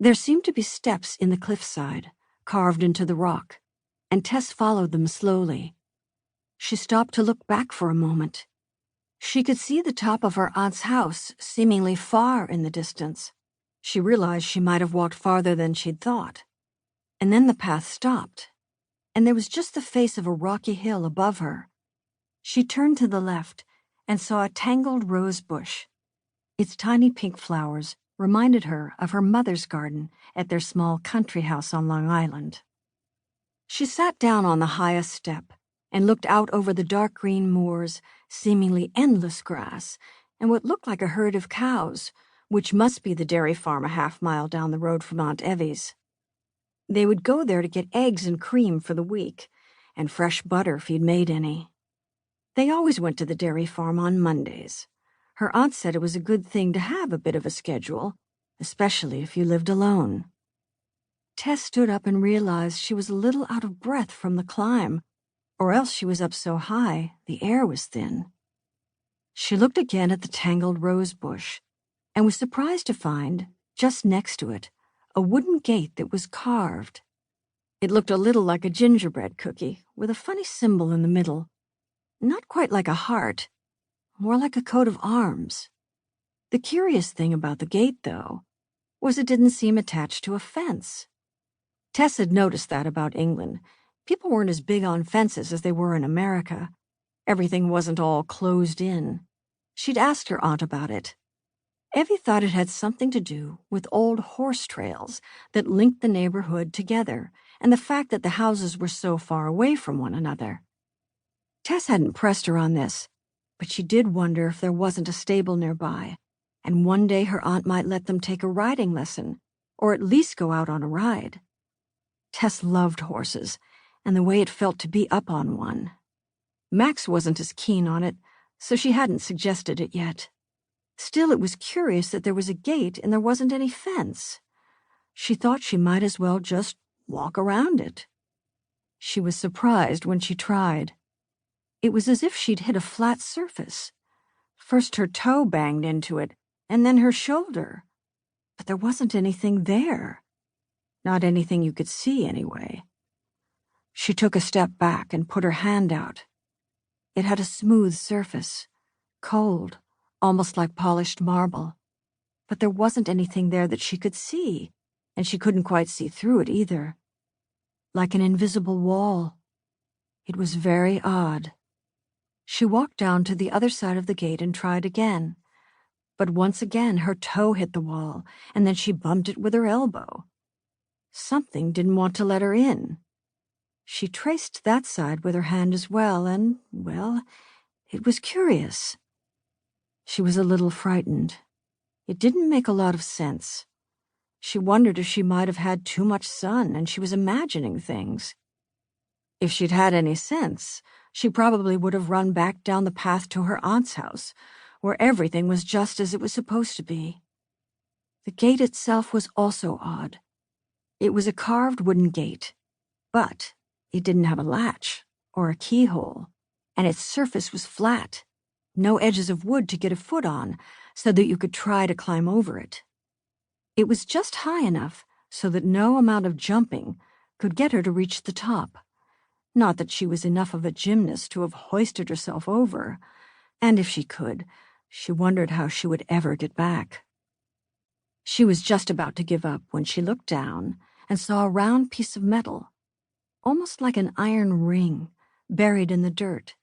There seemed to be steps in the cliffside, carved into the rock, and Tess followed them slowly. She stopped to look back for a moment. She could see the top of her aunt's house seemingly far in the distance. She realized she might have walked farther than she'd thought. And then the path stopped, and there was just the face of a rocky hill above her. She turned to the left and saw a tangled rose bush. Its tiny pink flowers reminded her of her mother's garden at their small country house on Long Island. She sat down on the highest step and looked out over the dark green moors, seemingly endless grass, and what looked like a herd of cows, which must be the dairy farm a half-mile down the road from Aunt Evie's. They would go there to get eggs and cream for the week, and fresh butter if he'd made any. They always went to the dairy farm on Mondays. Her aunt said it was a good thing to have a bit of a schedule, especially if you lived alone. Tess stood up and realized she was a little out of breath from the climb, or else she was up so high the air was thin. She looked again at the tangled rose bush and was surprised to find, just next to it, a wooden gate that was carved. It looked a little like a gingerbread cookie, with a funny symbol in the middle. Not quite like a heart, more like a coat of arms. The curious thing about the gate, though, was it didn't seem attached to a fence. Tess had noticed that about England. People weren't as big on fences as they were in America. Everything wasn't all closed in. She'd asked her aunt about it. Evie thought it had something to do with old horse trails that linked the neighborhood together, and the fact that the houses were so far away from one another. Tess hadn't pressed her on this, but she did wonder if there wasn't a stable nearby, and one day her aunt might let them take a riding lesson, or at least go out on a ride. Tess loved horses, and the way it felt to be up on one. Max wasn't as keen on it, so she hadn't suggested it yet. Still, it was curious that there was a gate and there wasn't any fence. She thought she might as well just walk around it. She was surprised when she tried. It was as if she'd hit a flat surface. First her toe banged into it, and then her shoulder. But there wasn't anything there. Not anything you could see, anyway. She took a step back and put her hand out. It had a smooth surface, cold, almost like polished marble. But there wasn't anything there that she could see, and she couldn't quite see through it either. Like an invisible wall. It was very odd. She walked down to the other side of the gate and tried again. But once again her toe hit the wall, and then she bumped it with her elbow. Something didn't want to let her in. She traced that side with her hand as well, and, well, it was curious. She was a little frightened. It didn't make a lot of sense. She wondered if she might have had too much sun and she was imagining things. If she'd had any sense, she probably would have run back down the path to her aunt's house, where everything was just as it was supposed to be. The gate itself was also odd. It was a carved wooden gate, but it didn't have a latch or a keyhole, and its surface was flat. No edges of wood to get a foot on, so that you could try to climb over it. It was just high enough so that no amount of jumping could get her to reach the top. Not that she was enough of a gymnast to have hoisted herself over, and if she could, she wondered how she would ever get back. She was just about to give up when she looked down and saw a round piece of metal, almost like an iron ring, buried in the dirt.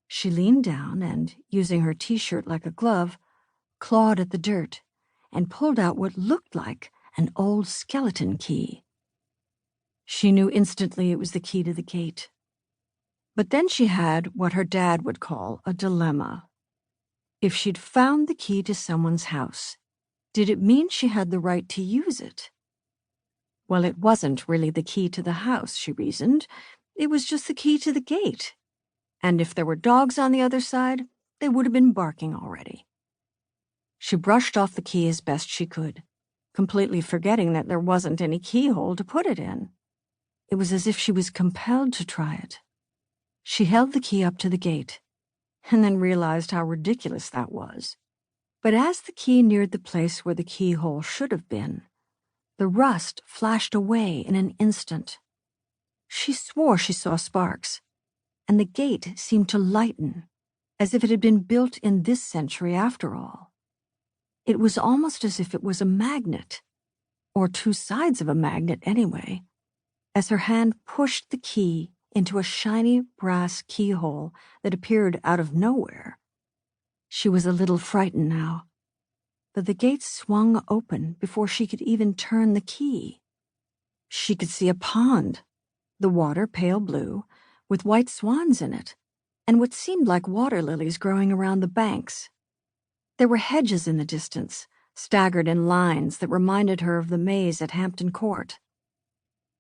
She leaned down and, using her t-shirt like a glove, clawed at the dirt and pulled out what looked like an old skeleton key. She knew instantly it was the key to the gate. But then she had what her dad would call a dilemma. If she'd found the key to someone's house, did it mean she had the right to use it? Well, it wasn't really the key to the house, she reasoned. It was just the key to the gate. And if there were dogs on the other side, they would have been barking already. She brushed off the key as best she could, completely forgetting that there wasn't any keyhole to put it in. It was as if she was compelled to try it. She held the key up to the gate, and then realized how ridiculous that was. But as the key neared the place where the keyhole should have been, The rust flashed away in an instant. She swore she saw sparks, and the gate seemed to lighten, as if it had been built in this century after all. It was almost as if it was a magnet, or two sides of a magnet anyway, as her hand pushed the key into a shiny brass keyhole that appeared out of nowhere. She was a little frightened now, but the gate swung open before she could even turn the key. She could see a pond, the water pale blue, with white swans in it, and what seemed like water lilies growing around the banks. There were hedges in the distance, staggered in lines that reminded her of the maze at Hampton Court.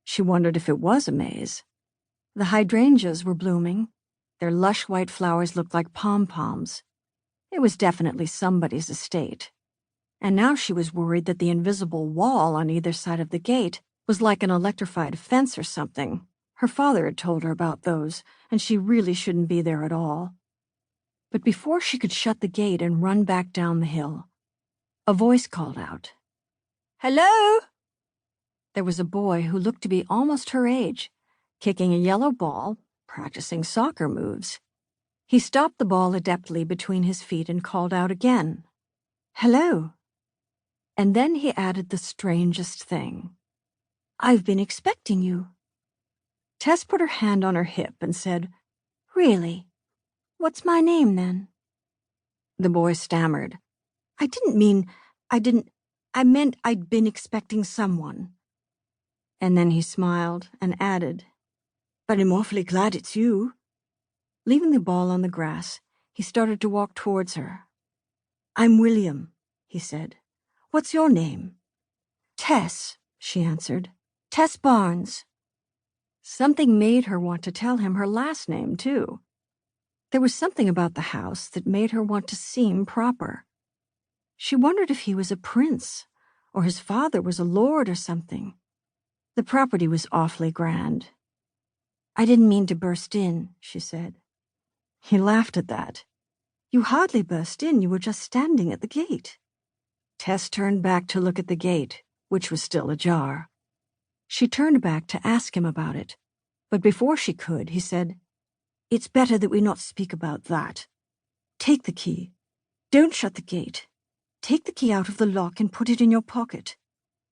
She wondered if it was a maze. The hydrangeas were blooming. Their lush white flowers looked like pom-poms. It was definitely somebody's estate. And now she was worried that the invisible wall on either side of the gate was like an electrified fence or something. Her father had told her about those, and she really shouldn't be there at all. But before she could shut the gate and run back down the hill, a voice called out, "Hello!" There was a boy who looked to be almost her age, kicking a yellow ball, practicing soccer moves. He stopped the ball adeptly between his feet and called out again, "Hello!" And then he added the strangest thing. "I've been expecting you." Tess put her hand on her hip and said, "Really? What's my name, then?" The boy stammered, I meant I'd been expecting someone." And then he smiled and added, "But I'm awfully glad it's you." Leaving the ball on the grass, he started to walk towards her. "I'm William," he said. "What's your name?" "Tess," she answered. "Tess Barnes." Something made her want to tell him her last name, too. There was something about the house that made her want to seem proper. She wondered if he was a prince, or his father was a lord or something. The property was awfully grand. "I didn't mean to burst in," she said. He laughed at that. "You hardly burst in, you were just standing at the gate." Tess turned back to look at the gate, which was still ajar. She turned back to ask him about it, but before she could, he said, "It's better that we not speak about that. Take the key. Don't shut the gate. Take the key out of the lock and put it in your pocket.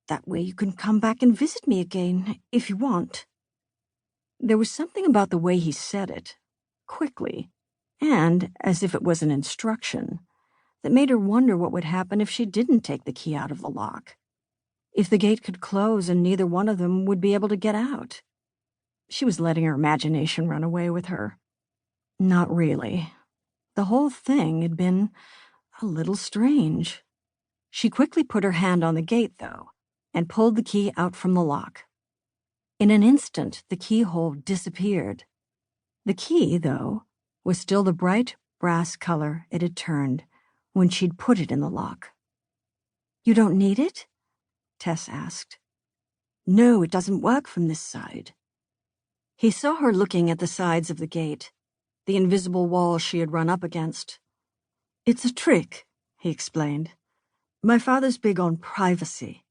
That way you can come back and visit me again, if you want." There was something about the way he said it, quickly, and as if it was an instruction, that made her wonder what would happen if she didn't take the key out of the lock. If the gate could close and neither one of them would be able to get out. She was letting her imagination run away with her. Not really. The whole thing had been a little strange. She quickly put her hand on the gate, though, and pulled the key out from the lock. In an instant, the keyhole disappeared. The key, though, was still the bright brass color it had turned when she'd put it in the lock. "You don't need it?" Tess asked. "No, it doesn't work from this side." He saw her looking at the sides of the gate, the invisible wall she had run up against. "It's a trick," he explained. "My father's big on privacy.